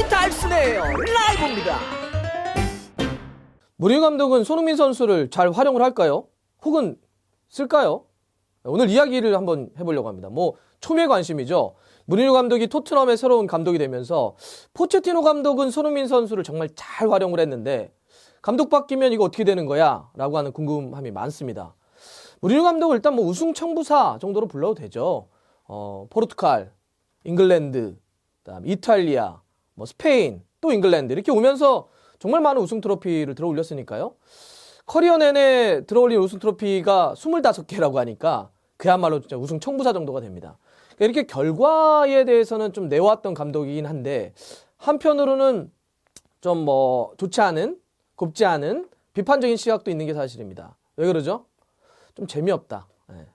달순해요 라이브입니다. 무리뉴 감독은 손흥민 선수를 잘 활용을 할까요? 혹은 쓸까요? 오늘 이야기를 한번 해보려고 합니다. 초미의 관심이죠. 무리뉴 감독이 토트넘의 새로운 감독이 되면서 포체티노 감독은 손흥민 선수를 정말 잘 활용을 했는데 감독 바뀌면 이거 어떻게 되는 거야? 라고 하는 궁금함이 많습니다. 무리뉴 감독을 일단 우승 청부사 정도로 불러도 되죠. 포르투갈, 잉글랜드, 그다음 이탈리아, 스페인, 또 잉글랜드 이렇게 오면서 정말 많은 우승 트로피를 들어 올렸으니까요. 커리어 내내 들어 올린 우승 트로피가 25개라고 하니까 그야말로 진짜 우승 청부사 정도가 됩니다. 이렇게 결과에 대해서는 좀 내왔던 감독이긴 한데 한편으로는 좀 좋지 않은, 곱지 않은 비판적인 시각도 있는 게 사실입니다. 왜 그러죠? 좀 재미없다.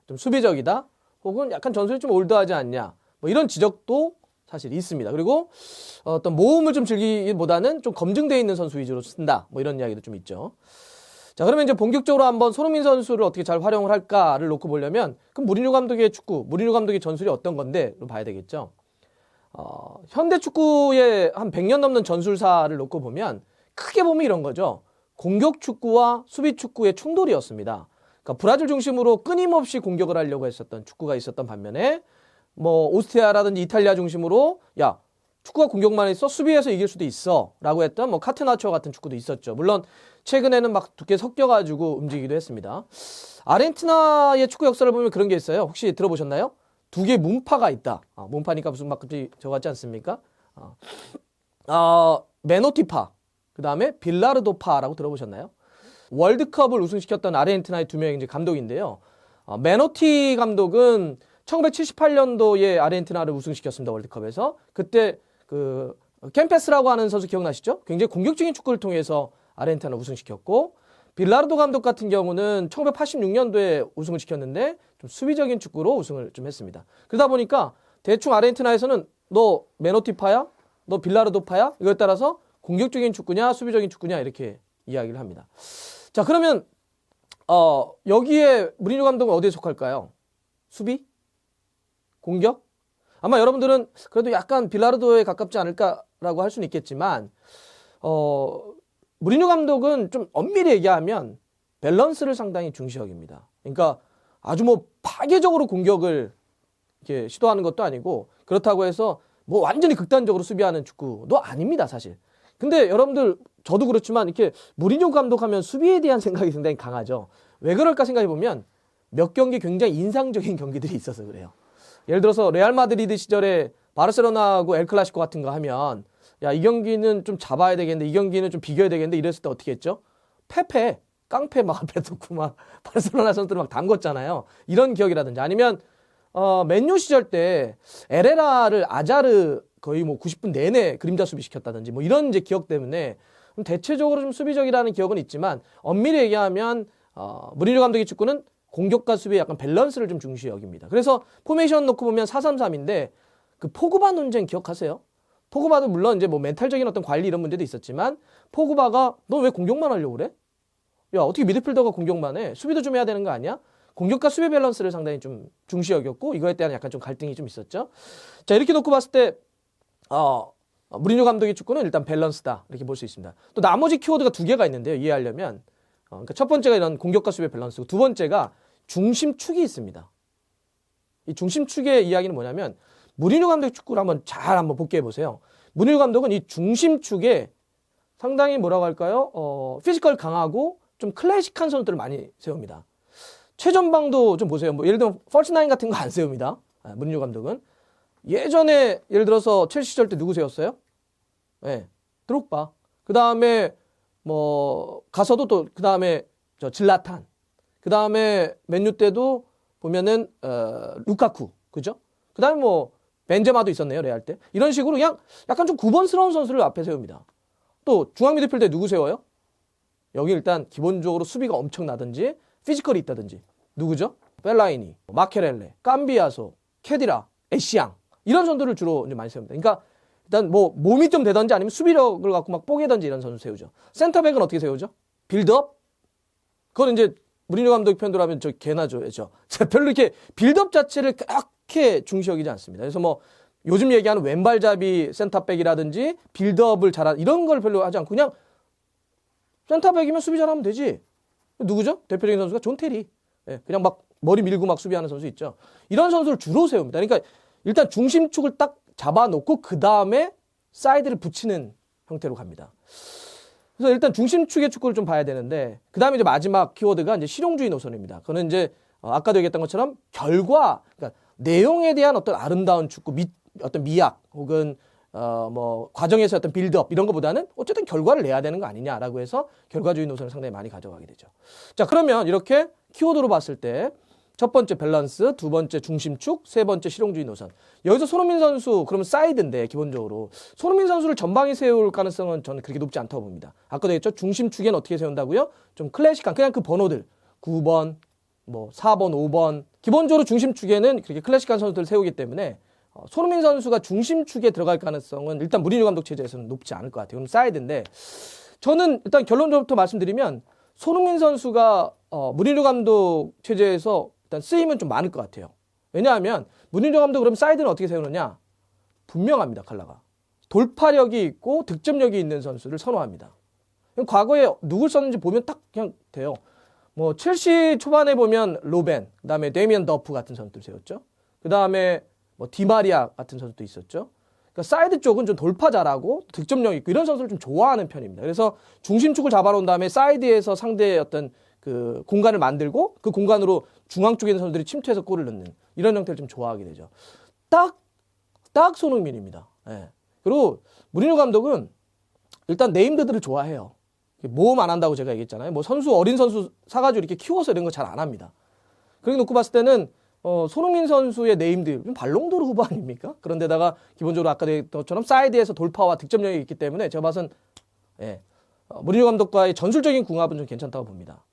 좀 수비적이다. 혹은 약간 전술이 좀 올드하지 않냐. 이런 지적도 사실 있습니다. 그리고 어떤 모험을 좀 즐기기보다는 좀 검증되어 있는 선수 위주로 쓴다. 이런 이야기도 좀 있죠. 자, 그러면 이제 본격적으로 한번 손흥민 선수를 어떻게 잘 활용을 할까를 놓고 보려면 그럼 무리뉴 감독의 축구, 무리뉴 감독의 전술이 어떤 건데로 봐야 되겠죠. 현대 축구의 한 100년 넘는 전술사를 놓고 보면 크게 보면 이런 거죠. 공격 축구와 수비 축구의 충돌이었습니다. 그러니까 브라질 중심으로 끊임없이 공격을 하려고 했었던 축구가 있었던 반면에 오스트리아라든지 이탈리아 중심으로 야 축구가 공격만 있어 수비에서 이길 수도 있어 라고 했던 카테나치오 같은 축구도 있었죠. 물론 최근에는 막 두께 섞여가지고 움직이기도 했습니다. 아르헨티나의 축구 역사를 보면 그런 게 있어요. 혹시 들어보셨나요? 두 개의 문파가 있다. 문파니까 무슨 막 갑자기 저거 같지 않습니까? 메노티파, 그 다음에 빌라르도파라고 들어보셨나요? 월드컵을 우승시켰던 아르헨티나의 두 명의 이제 감독인데요. 메노티 감독은 1978년도에 아르헨티나를 우승시켰습니다. 월드컵에서. 그때 캠페스라고 하는 선수 기억나시죠? 굉장히 공격적인 축구를 통해서 아르헨티나를 우승시켰고 빌라르도 감독 같은 경우는 1986년도에 우승을 시켰는데 좀 수비적인 축구로 우승을 좀 했습니다. 그러다 보니까 대충 아르헨티나에서는 너 메노티파야? 너 빌라르도파야? 이거에 따라서 공격적인 축구냐 수비적인 축구냐 이렇게 이야기를 합니다. 자, 그러면 여기에 무리뉴 감독은 어디에 속할까요? 수비? 공격? 아마 여러분들은 그래도 약간 빌라르도에 가깝지 않을까라고 할 수는 있겠지만 무리뉴 감독은 좀 엄밀히 얘기하면 밸런스를 상당히 중시 여깁니다. 그러니까 아주 파괴적으로 공격을 이렇게 시도하는 것도 아니고 그렇다고 해서 완전히 극단적으로 수비하는 축구도 아닙니다, 사실. 근데 여러분들 저도 그렇지만 이렇게 무리뉴 감독하면 수비에 대한 생각이 상당히 강하죠. 왜 그럴까 생각해 보면 몇 경기 굉장히 인상적인 경기들이 있어서 그래요. 예를 들어서 레알 마드리드 시절에 바르셀로나하고 엘 클라시코 같은 거 하면 야, 이 경기는 좀 잡아야 되겠는데 이 경기는 좀 비겨야 되겠는데 이랬을 때 어떻게 했죠? 페페, 깡패 막 앞에 두고 막 바르셀로나 선수들 막 담궜잖아요. 이런 기억이라든지 아니면 맨유 시절 때 에레라를 아자르 거의 90분 내내 그림자 수비 시켰다든지 이런 이제 기억 때문에 대체적으로 좀 수비적이라는 기억은 있지만 엄밀히 얘기하면 무리뉴 감독의 축구는 공격과 수비의 약간 밸런스를 좀 중시 여깁니다. 그래서 포메이션 놓고 보면 4-3-3인데 그 포그바 논쟁 기억하세요? 포그바도 물론 이제 멘탈적인 어떤 관리 이런 문제도 있었지만 포그바가 너 왜 공격만 하려고 그래? 야, 어떻게 미드필더가 공격만 해? 수비도 좀 해야 되는 거 아니야? 공격과 수비 밸런스를 상당히 좀 중시 여겼고 이거에 대한 약간 좀 갈등이 좀 있었죠. 자, 이렇게 놓고 봤을 때 무리뉴 감독의 축구는 일단 밸런스다 이렇게 볼 수 있습니다. 또 나머지 키워드가 두 개가 있는데요. 이해하려면 그러니까 첫 번째가 이런 공격과 수비의 밸런스고 두 번째가 중심축이 있습니다. 이 중심축의 이야기는 뭐냐면 무리뉴 감독의 축구를 한번 복귀해 보세요. 무리뉴 감독은 이 중심축에 상당히 뭐라고 할까요? 피지컬 강하고 좀 클래식한 선수들을 많이 세웁니다. 최전방도 좀 보세요. 예를 들면 펄스나인 같은 거 안 세웁니다. 무리뉴 감독은. 예전에 예를 들어서 첼시 시절 때 누구 세웠어요? 네, 드록바. 그 다음에 가서도 또 그 다음에 질라탄. 그 다음에 맨유 때도 보면은 루카쿠, 그죠? 그 다음에 벤제마도 있었네요, 레알 때. 이런 식으로 그냥 약간 좀 구번스러운 선수를 앞에 세웁니다. 또 중앙 미드필더에 누구 세워요? 여기 일단 기본적으로 수비가 엄청나든지 피지컬이 있다든지 누구죠? 펠라이니, 마케렐레, 깜비아소, 캐디라, 에시앙 이런 선수들을 주로 이제 많이 세웁니다. 그러니까 일단 몸이 좀 되든지 아니면 수비력을 갖고 막 뽀개든지 이런 선수 세우죠. 센터백은 어떻게 세우죠? 빌드업? 그건 이제 무리뉴 감독 편도로 하면 개나 줘야죠. 별로 이렇게 빌드업 자체를 그렇게 중시 여기지 않습니다. 그래서 요즘 얘기하는 왼발잡이 센터백이라든지 빌드업을 잘하는 이런 걸 별로 하지 않고 그냥 센터백이면 수비 잘하면 되지. 누구죠? 대표적인 선수가 존 테리. 예, 그냥 막 머리 밀고 막 수비하는 선수 있죠. 이런 선수를 주로 세웁니다. 그러니까 일단 중심축을 딱 잡아놓고 그 다음에 사이드를 붙이는 형태로 갑니다. 그래서 일단 중심축의 축구를 좀 봐야 되는데 그 다음에 이제 마지막 키워드가 이제 실용주의 노선입니다. 그거는 이제 아까도 얘기했던 것처럼 결과, 그러니까 내용에 대한 어떤 아름다운 축구, 어떤 미학 혹은 뭐 과정에서 어떤 빌드업 이런 것보다는 어쨌든 결과를 내야 되는 거 아니냐라고 해서 결과주의 노선을 상당히 많이 가져가게 되죠. 자, 그러면 이렇게 키워드로 봤을 때 첫 번째 밸런스, 두 번째 중심축, 세 번째 실용주의 노선. 여기서 손흥민 선수 그러면 사이드인데 기본적으로 손흥민 선수를 전방에 세울 가능성은 저는 그렇게 높지 않다고 봅니다. 아까도 얘기했죠. 중심축에는 어떻게 세운다고요? 좀 클래식한 그냥 그 번호들 9번, 뭐 4번, 5번 기본적으로 중심축에는 그렇게 클래식한 선수들을 세우기 때문에 손흥민 선수가 중심축에 들어갈 가능성은 일단 무리뉴 감독 체제에서는 높지 않을 것 같아요. 그럼 사이드인데 저는 일단 결론부터 말씀드리면 손흥민 선수가 무리뉴 감독 체제에서 일단 쓰임은 좀 많을 것 같아요. 왜냐하면 무리뉴 감독 그럼 사이드는 어떻게 세우느냐? 분명합니다. 컬러가. 돌파력이 있고 득점력이 있는 선수를 선호합니다. 과거에 누굴 썼는지 보면 딱 그냥 돼요. 뭐 첼시 초반에 보면 로벤, 그다음에 데미안 더프 같은 선수들 세웠죠. 그다음에 뭐 디마리아 같은 선수도 있었죠. 그러니까 사이드 쪽은 좀 돌파 잘하고 득점력 있고 이런 선수를 좀 좋아하는 편입니다. 그래서 중심축을 잡아놓은 다음에 사이드에서 상대의 어떤 그 공간을 만들고 그 공간으로 중앙 쪽에 있는 선수들이 침투해서 골을 넣는 이런 형태를 좀 좋아하게 되죠. 딱 손흥민입니다. 예. 그리고 무리뉴 감독은 일단 네임드들을 좋아해요. 모험 안 한다고 제가 얘기했잖아요. 뭐 어린 선수 사가지고 이렇게 키워서 이런 거 잘 안 합니다. 그렇게 놓고 봤을 때는 손흥민 선수의 네임드 발롱도르 후보 아닙니까? 그런데다가 기본적으로 아까 얘기했던 것처럼 사이드에서 돌파와 득점력이 있기 때문에 제가 봐선 무리뉴 감독과의 전술적인 궁합은 좀 괜찮다고 봅니다.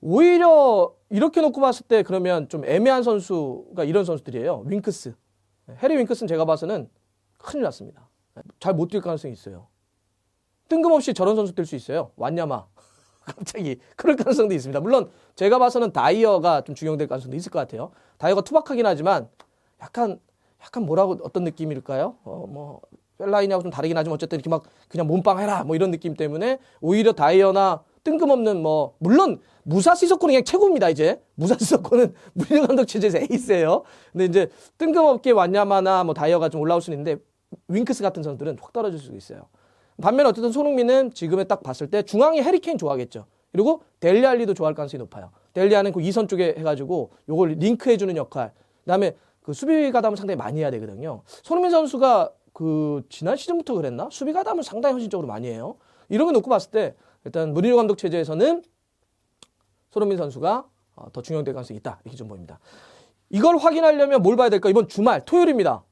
오히려 이렇게 놓고 봤을 때 그러면 좀 애매한 선수가 이런 선수들이에요. 윙크스. 해리 윙크스는 제가 봐서는 큰일 났습니다. 잘 못 뛸 가능성이 있어요. 뜬금없이 저런 선수 뛸 수 있어요. 완야마. 갑자기 그럴 가능성도 있습니다. 물론 제가 봐서는 다이어가 좀 중용될 가능성도 있을 것 같아요. 다이어가 투박하긴 하지만 약간 뭐라고 어떤 느낌일까요? 뭐 펠라인하고 좀 다르긴 하지만 어쨌든 이렇게 막 그냥 몸빵 해라 뭐 이런 느낌 때문에 오히려 다이어나 뜬금없는 뭐 물론 무사 시소코는 그냥 최고입니다. 이제 무사 시소코는 무리뉴 감독 체제에서 에이스예요. 근데 이제 뜬금없게 완야마나 뭐 다이어가 좀 올라올 수는 있는데 윙크스 같은 선수들은 확 떨어질 수 있어요. 반면에 어쨌든 손흥민은 지금에 딱 봤을 때 중앙에 해리케인 좋아하겠죠. 그리고 델리알리도 좋아할 가능성이 높아요. 델리아는 그 2선 쪽에 해가지고 요걸 링크해주는 역할. 그다음에 그 수비 가담을 상당히 많이 해야 되거든요. 손흥민 선수가 그 지난 시즌부터 그랬나? 수비 가담을 상당히 헌신적으로 많이 해요. 이런 거 놓고 봤을 때 일단 무리뉴 감독 체제에서는 손흥민 선수가 더 중요될 가능성이 있다. 이렇게 좀 보입니다. 이걸 확인하려면 뭘 봐야 될까? 이번 주말 토요일입니다.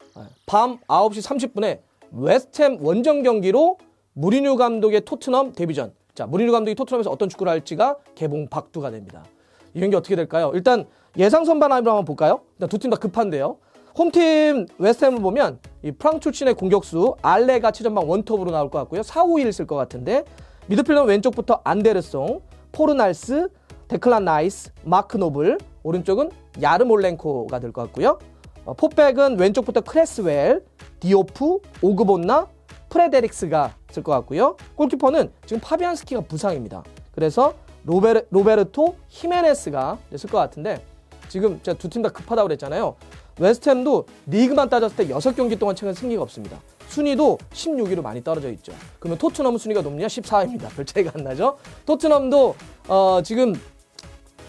밤 9시 30분에 웨스트햄 원정 경기로 무리뉴 감독의 토트넘 데뷔전. 자, 무리뉴 감독이 토트넘에서 어떤 축구를 할지가 개봉 박두가 됩니다. 이 경기 어떻게 될까요? 일단 예상 선발함을 한번 볼까요? 일단 두 팀 다 급한데요. 홈팀 웨스트햄을 보면 이 프랑스 출신의 공격수 알레가 최전방 원톱으로 나올 것 같고요. 4-5-1을 쓸 것 같은데 미드필더는 왼쪽부터 안데르송, 포르날스, 데클란 라이스, 마크 노블, 오른쪽은 야르몰렌코가 될 것 같고요. 포백은 왼쪽부터 크레스웰, 디오프, 오그본나, 프레데릭스가 쓸 것 같고요. 골키퍼는 지금 파비안스키가 부상입니다. 그래서 로베르토 히메네스가 쓸 것 같은데 지금 제가 두 팀 다 급하다고 그랬잖아요. 웨스트햄도 리그만 따졌을 때 6경기 동안 최근 승리가 없습니다. 순위도 16위로 많이 떨어져 있죠. 그러면 토트넘은 순위가 높냐? 14위입니다. 별 차이가 안 나죠. 토트넘도 지금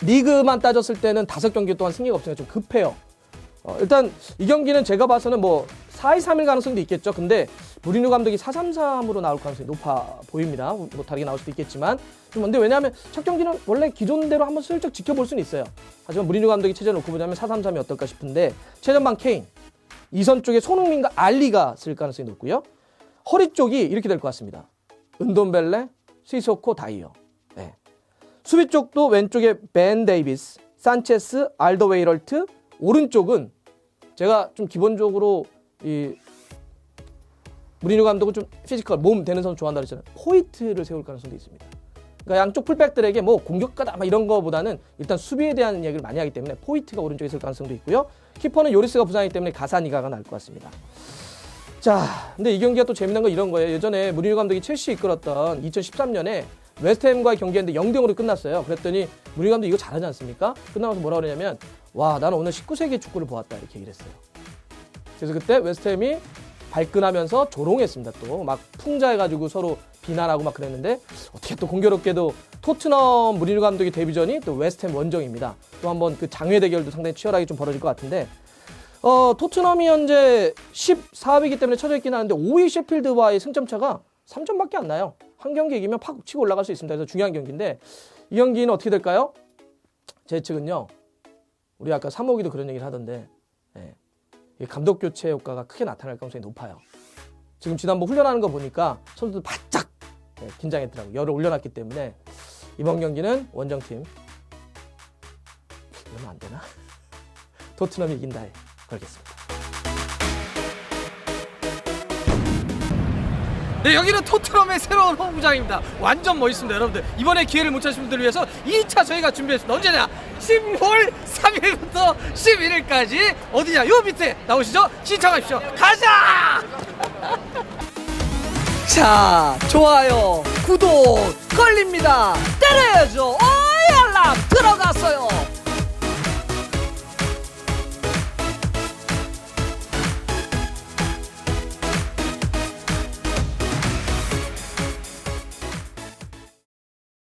리그만 따졌을 때는 5경기 동안 승리가 없으니까 좀 급해요. 일단 이 경기는 제가 봐서는 뭐 4-2-3-1 가능성도 있겠죠. 근데 무리뉴 감독이 4-3-3으로 나올 가능성이 높아 보입니다. 뭐 다르게 나올 수도 있겠지만 근데 왜냐하면 첫 경기는 원래 기존대로 한번 슬쩍 지켜볼 수는 있어요. 하지만 무리뉴 감독이 체제를 놓고 보자면 4-3-3이 어떨까 싶은데 최전방 케인, 2선 쪽에 손흥민과 알리가 쓸 가능성이 높고요. 허리 쪽이 이렇게 될 것 같습니다. 은돈벨레, 시소코, 다이어. 네. 수비 쪽도 왼쪽에 벤 데이비스, 산체스, 알더웨이럴트, 오른쪽은 제가 좀 기본적으로 이 무리뉴 감독은 좀 피지컬 몸 되는 선수 좋아한다 그랬잖아요. 포이트를 세울 가능성도 있습니다. 그러니까 양쪽 풀백들에게 뭐 공격가다 막 이런 거보다는 일단 수비에 대한 이야기를 많이 하기 때문에 포이트가 오른쪽에 있을 가능성도 있고요. 키퍼는 요리스가 부상이기 때문에 가사니가가 나을 것 같습니다. 자, 근데 이 경기가 또 재미난 건 이런 거예요. 예전에 무리뉴 감독이 첼시 이끌었던 2013년에 웨스트햄과의 경기였는데 0대0으로 끝났어요. 그랬더니 무리뉴 감독 이거 잘하지 않습니까? 끝나면서 뭐라 그러냐면 와, 나는 오늘 19세기 축구를 보았다 이렇게 얘기를 했어요. 그래서 그때 웨스트햄이 발끈하면서 조롱했습니다. 또 막 풍자해가지고 서로 비난하고 막 그랬는데 어떻게 또 공교롭게도 토트넘 무리뉴 감독의 데뷔전이 또 웨스트햄 원정입니다. 또 한번 그 장외 대결도 상당히 치열하게 좀 벌어질 것 같은데 토트넘이 현재 14위이기 때문에 쳐져 있긴 하는데 5위 셰필드와의 승점 차가 3점밖에 안 나요. 한 경기 이기면 팍 치고 올라갈 수 있습니다. 그래서 중요한 경기인데 이 경기는 어떻게 될까요? 제 측은요. 우리 아까 사모기도 그런 얘기를 하던데 이 감독 교체 효과가 크게 나타날 가능성이 높아요. 지금 지난번 훈련하는 거 보니까 선수들 바짝 긴장했더라고요. 열을 올려놨기 때문에 이번 경기는 원정팀 이러면 안 되나? 토트넘이 이긴다 걸겠습니다. 네, 여기는 토트넘의 새로운 홈구장입니다. 완전 멋있습니다, 여러분들. 이번에 기회를 못 찾으신 분들을 위해서 2차 저희가 준비했습니다. 언제냐? 10월 3일부터 11일까지 어디냐? 요 밑에 나오시죠? 신청하십시오. 가자! 자, 좋아요, 구독 걸립니다. 때려야죠. 알람 들어갔어요.